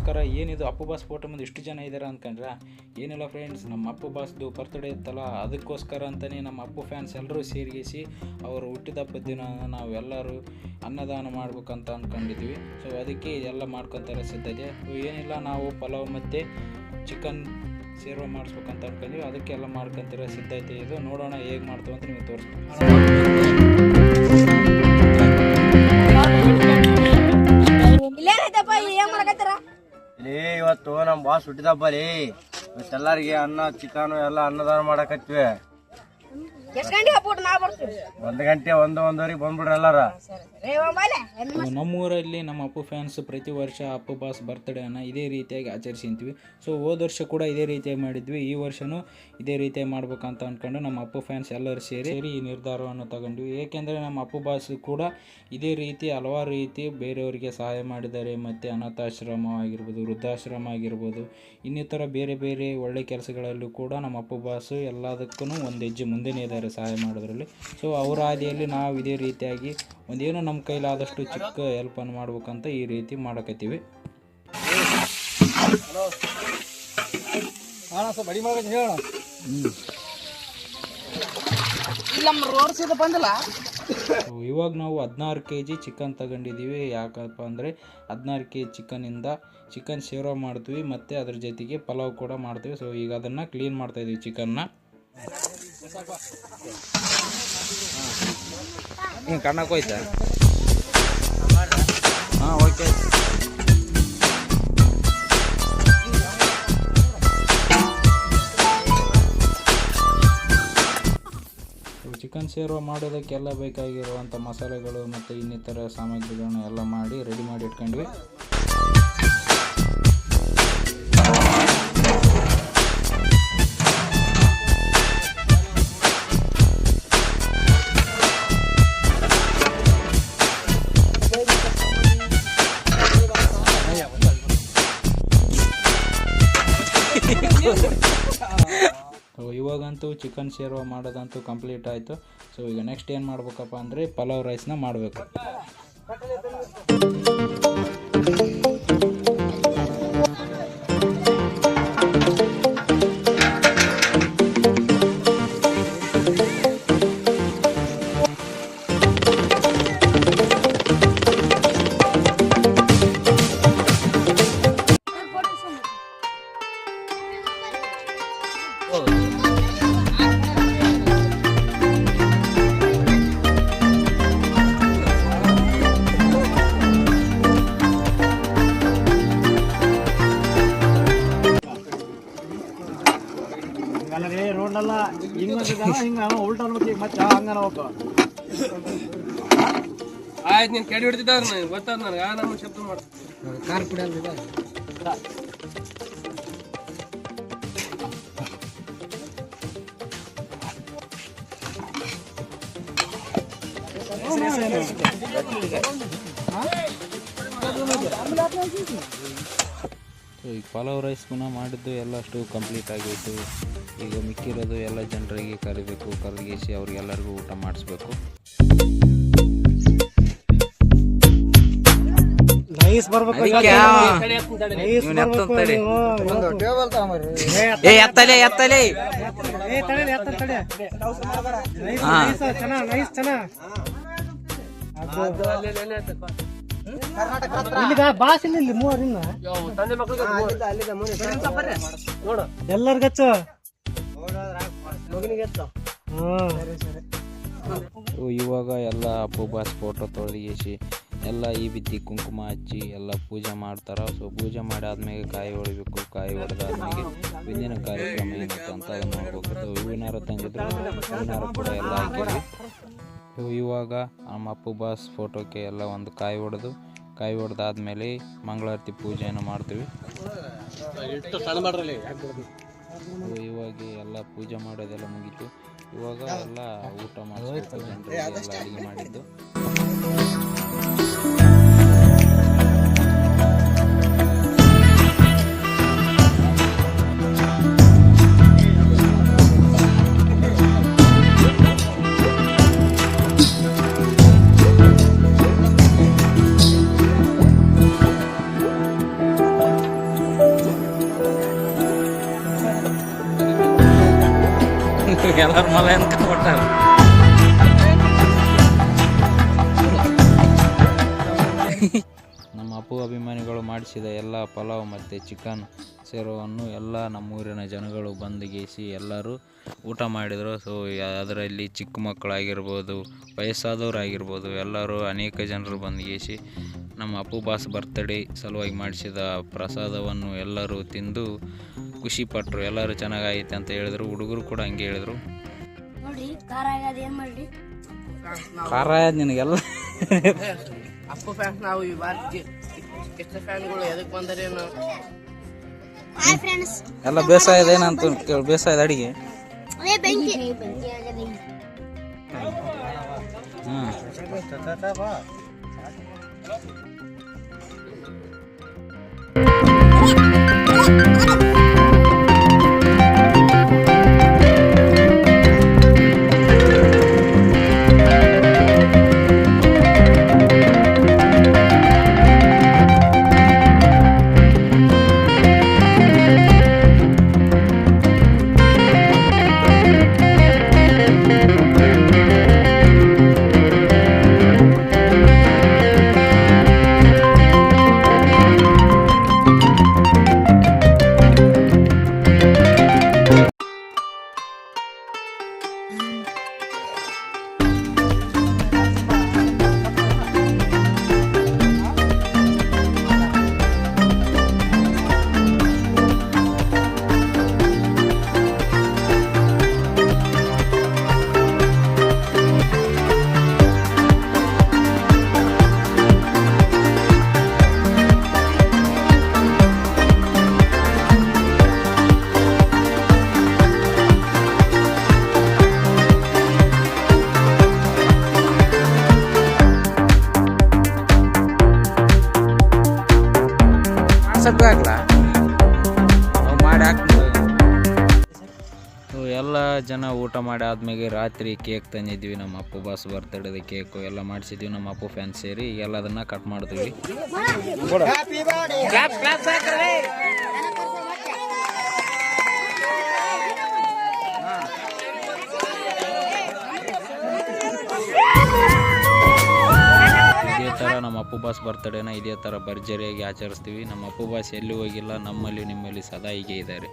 ನಮಸ್ಕಾರ. ಏನಿದು Appu boss photo ಮುಂದೆ ಇಷ್ಟು ಜನ ಇದ್ದಾರೆ ಅಂದ್ಕೊಂಡ್ರೆ ಏನಿಲ್ಲ ಫ್ರೆಂಡ್ಸ್, ನಮ್ಮ ಅಪ್ಪು ಬಾಸ್ದು ಬರ್ತ್ಡೇ ಇತ್ತಲ್ಲ, ಅದಕ್ಕೋಸ್ಕರ ಅಂತಲೇ ನಮ್ಮ ಅಪ್ಪು ಫ್ಯಾನ್ಸ್ ಎಲ್ಲರೂ ಸೇರಿಸಿ ಅವರು ಹುಟ್ಟಿದಬ್ಬದ ದಿನ ನಾವೆಲ್ಲರೂ ಅನ್ನದಾನ ಮಾಡ್ಬೇಕಂತ ಅಂದ್ಕೊಂಡಿದ್ವಿ. ಸೊ ಅದಕ್ಕೆ ಇದೆಲ್ಲ ಮಾಡ್ಕೊತಾರೆ ಸಿದ್ಧತೆ. ಏನಿಲ್ಲ, ನಾವು ಪಲಾವ್ ಮತ್ತು ಚಿಕನ್ ಸೇರ್ವ ಮಾಡಿಸ್ಬೇಕಂತ ಅಂದ್ಕೊಂಡ್ವಿ. ಅದಕ್ಕೆ ಎಲ್ಲ ಮಾಡ್ಕೊತಿರೋ ಸಿದ್ಧತೆ ಇದು. ನೋಡೋಣ ಹೇಗೆ ಮಾಡ್ತೀವಿ ಅಂತ ನಿಮಗೆ ತೋರಿಸ್ತೀನಿ. ಇವತ್ತು ನಮ್ಮ ಬಾಸ್ ಹುಟ್ಟಿದಬ್ಬ ರೀ. ಇವತ್ತೆಲ್ಲರಿಗೆ ಅನ್ನ ಚಿಕನ್ ಎಲ್ಲ ಅನ್ನದಾನ ಮಾಡಕತ್ವಿ. 1 ಗಂಟೆ 1:30 ಬಂದ್ಬಿಡ್ರಿ ಎಲ್ಲಾರ. ನಮ್ಮೂರಲ್ಲಿ ನಮ್ಮ ಅಪ್ಪು ಫ್ಯಾನ್ಸ್ ಪ್ರತಿ ವರ್ಷ ಅಪ್ಪು ಬಾಸ್ ಬರ್ತ್ಡೇನ ಇದೇ ರೀತಿಯಾಗಿ ಆಚರಿಸಿದ್ವಿ. ಸೊ ಹೋದ ವರ್ಷ ಕೂಡ ಇದೇ ರೀತಿಯಾಗಿ ಮಾಡಿದ್ವಿ. ಈ ವರ್ಷವೂ ಇದೇ ರೀತಿಯಾಗಿ ಮಾಡ್ಬೇಕಂತ ಅಂದ್ಕೊಂಡು ನಮ್ಮ ಅಪ್ಪು ಫ್ಯಾನ್ಸ್ ಎಲ್ಲರೂ ಸೇರಿ ಈ ನಿರ್ಧಾರವನ್ನು ತಗೊಂಡ್ವಿ. ಏಕೆಂದರೆ ನಮ್ಮ ಅಪ್ಪು ಬಾಸ್ ಕೂಡ ಇದೇ ರೀತಿ ಹಲವಾರು ರೀತಿ ಬೇರೆಯವರಿಗೆ ಸಹಾಯ ಮಾಡಿದ್ದಾರೆ. ಮತ್ತು ಅನಾಥಾಶ್ರಮ ಆಗಿರ್ಬೋದು, ವೃದ್ಧಾಶ್ರಮ ಆಗಿರ್ಬೋದು, ಇನ್ನಿತರ ಬೇರೆ ಬೇರೆ ಒಳ್ಳೆ ಕೆಲಸಗಳಲ್ಲೂ ಕೂಡ ನಮ್ಮ ಅಪ್ಪು ಬಾಸು ಎಲ್ಲದಕ್ಕೂ ಒಂದು ಹೆಜ್ಜೆ ಮುಂದೆನೇ ಇದ್ದಾರೆ ಸಹಾಯ ಮಾಡೋದ್ರಲ್ಲಿ. ಸೊ ಅವರ ಹಾದಿಯಲ್ಲಿ ನಾವು ಇದೇ ರೀತಿಯಾಗಿ ಒಂದೇನೋ ನಮ್ಮ ಕೈಲಾದಷ್ಟು ಚಿಕ್ಕ ಹೆಲ್ಪನ್ನು ಮಾಡ್ಬೇಕಂತ ಈ ರೀತಿ ಮಾಡಕತ್ತೀವಿ. ಇವಾಗ ನಾವು 16 kg ಚಿಕನ್ ತಗೊಂಡಿದ್ದೀವಿ. ಯಾಕಪ್ಪ ಅಂದರೆ 16 kg ಚಿಕನಿಂದ ಚಿಕನ್ ಸೇರ್ವ ಮಾಡ್ತೀವಿ ಮತ್ತು ಅದ್ರ ಜೊತೆಗೆ ಪಲಾವ್ ಕೂಡ ಮಾಡ್ತೀವಿ. ಸೊ ಈಗ ಅದನ್ನು ಕ್ಲೀನ್ ಮಾಡ್ತಾಯಿದ್ದೀವಿ ಚಿಕನ್ನ. ಕಣ್ಣಕ್ಕೆ ಹೋಯ್ತಾ? ಹಾಂ, ಓಕೆ. ಚಿಕನ್ ಸೇರ್ವ ಮಾಡೋದಕ್ಕೆಲ್ಲ ಬೇಕಾಗಿರುವಂಥ ಮಸಾಲೆಗಳು ಮತ್ತು ಇನ್ನಿತರ ಸಾಮಗ್ರಿಗಳನ್ನ ಎಲ್ಲ ಮಾಡಿ ರೆಡಿ ಮಾಡಿ ಇಟ್ಕೊಂಡ್ವಿ. ಇವಾಗಂತೂ ಚಿಕನ್ ಸೇರ್ವ ಮಾಡೋದಂತೂ ಕಂಪ್ಲೀಟ್ ಆಯಿತು. ಸೊ ಈಗ ನೆಕ್ಸ್ಟ್ ಏನು ಮಾಡ್ಬೇಕಪ್ಪ ಅಂದರೆ ಪಲಾವ್ ರೈಸ್ನ ಮಾಡಬೇಕು. ರೋಡಲ್ಲ ಹಿಂಗ ಉಲ್ಟಾ ಮತ್ತೆ ಹಂಗ ಆಯ್ತು. ನೀನು ಕೆಡಿ ಹಿಡ್ತಿದ್ದ ಗೊತ್ತಾದ ನನಗೆ. ನಮ್ಮ ಶಬ್ದ ಮಾಡ ಕಾರ್ ಪುಡಿ ಅಲ್ದಿದೆ. ಸೊ ಈಗ ಪಲಾವ್ ರೈಸ್ ಪುನಃ ಮಾಡಿದ್ದು ಎಲ್ಲಷ್ಟು ಕಂಪ್ಲೀಟ್ ಆಗಿತ್ತು. ಈಗ ಮಿಕ್ಕಿರೋದು ಎಲ್ಲ ಜನರಿಗೆ ಕರಿಬೇಕು, ಕರಗಿಸಿ ಅವ್ರಿಗೆಲ್ಲರಿಗೂ ಊಟ ಮಾಡಿಸ್ಬೇಕು. ಎಲ್ಲರಿಗಚ್ಚ ಇವಾಗ ಎಲ್ಲ ಅಪ್ಪು ಬಾಸ್ ಫೋಟೋ ತೊಳೆದಿಸಿ ಎಲ್ಲ ಈ ಬಿತ್ತಿ ಕುಂಕುಮ ಹಚ್ಚಿ ಎಲ್ಲ ಪೂಜೆ ಮಾಡ್ತಾರೆ. ಸೊ ಪೂಜೆ ಮಾಡಿ ಆದ್ಮೇಲೆ ಕಾಯಿ ಹೊಡಿಬೇಕು. ಕಾಯಿ ಹೊಡೆದಾದ್ಮೇಲೆ ಮುಂದಿನ ಕಾರ್ಯಕ್ರಮ ಏನಿತ್ತು ಅಂತ ಅದನ್ನು ನೋಡ್ಬೇಕು. ಹೂವಿನಾರ ತಂದಿದ್ರು, ಹೂವಿನಾರ ಕೂಡ ಎಲ್ಲ ಹಾಕಿದ್ವಿ. ಇವಾಗ ನಮ್ಮ ಅಪ್ಪು ಬಾಸ್ ಫೋಟೋಕ್ಕೆ ಎಲ್ಲ ಒಂದು ಕಾಯಿ ಹೊಡೆದಾದ್ಮೇಲೆ ಮಂಗಳಾರತಿ ಪೂಜೆಯನ್ನು ಮಾಡ್ತೀವಿ. ಇವಾಗ ಎಲ್ಲ ಪೂಜೆ ಮಾಡೋದೆಲ್ಲ ಮುಗೀತು. ಇವಾಗ ಎಲ್ಲ ಊಟ ಮಾಡಿಸ್ಬೇಕು. ಜನರಿಗೆ ಎಲ್ಲ ಅಡುಗೆ ಮಾಡಿದ್ದು. ಎಲ್ಲರ ಮಲೆ ಅಂತ ಕೊಟ್ಟಾರ. ನಮ್ಮ ಅಪ್ಪು ಅಭಿಮಾನಿಗಳು ಮಾಡಿಸಿದ ಎಲ್ಲ ಪಲಾವ್ ಮತ್ತು ಚಿಕನ್ ಸೇರುವನ್ನು ಎಲ್ಲ ನಮ್ಮೂರಿನ ಜನಗಳು ಬಂದುಗೇಸಿ ಎಲ್ಲರೂ ಊಟ ಮಾಡಿದರು. ಸೊ ಅದರಲ್ಲಿ ಚಿಕ್ಕ ಮಕ್ಕಳಾಗಿರ್ಬೋದು, ವಯಸ್ಸಾದವರಾಗಿರ್ಬೋದು, ಎಲ್ಲರೂ ಅನೇಕ ಜನರು ಬಂದುಗೇಸಿ ನಮ್ಮ ಅಪ್ಪು ಬಾಸ್ ಬರ್ತ್ಡೇ ಸಲುವಾಗಿ ಮಾಡಿಸಿದ ಪ್ರಸಾದವನ್ನು ಎಲ್ಲರೂ ತಿಂದು ಖುಷಿಪಟ್ಟರು. ಎಲ್ಲರೂ ಚೆನ್ನಾಗೈತೆ ಅಂತ ಹೇಳಿದರು. ಹುಡುಗರು ಕೂಡ ಹಂಗೆ ಹೇಳಿದರು. ಖಾರ ಆಯ್ತು ನಿನಗೆಲ್ಲ. ಅಪ್ಪು ಫ್ಯಾನ್ಸ್ ನಾವು ಈ ಬಾರಿ ಎಷ್ಟು ಫ್ಯಾನ್ಗಳು ಎದಕ್ಕೆ ಬಂದರೇನು ಎಲ್ಲ ಬೇಸಾಯದ ಏನಂತ ಕೇಳಿ, ಬೇಸಾಯದ ಅಡಿಗೆ ಮಾಡಿ ಹಾಕ್ಬೋದು. ಎಲ್ಲ ಜನ ಊಟ ಮಾಡಿ ಆದ್ಮೇಲೆ ರಾತ್ರಿ ಕೇಕ್ ತಂದಿದ್ವಿ. ನಮ್ಮ ಅಪ್ಪು ಬಾಸ್ ಬರ್ತಡೇದ ಕೇಕು ಎಲ್ಲ ಮಾಡಿಸಿದ್ವಿ ನಮ್ಮ ಅಪ್ಪು ಫ್ಯಾನ್ಸ್ ಸೇರಿ. ಎಲ್ಲ ಅದನ್ನು ಕಟ್ ಮಾಡ್ತೀವಿ. ಇದೇ ಥರ ನಮ್ಮ ಅಪ್ಪು ಬಾಸ್ ಬರ್ತಡೇನ ಇದೇ ಥರ ಭರ್ಜರಿಯಾಗಿ ಆಚರಿಸ್ತೀವಿ. ನಮ್ಮ ಅಪ್ಪು ಬಾಸ್ ಎಲ್ಲಿ ಹೋಗಿಲ್ಲ, ನಮ್ಮಲ್ಲಿ ನಿಮ್ಮಲ್ಲಿ ಸದಾ ಹೀಗೆ ಇದ್ದಾರೆ.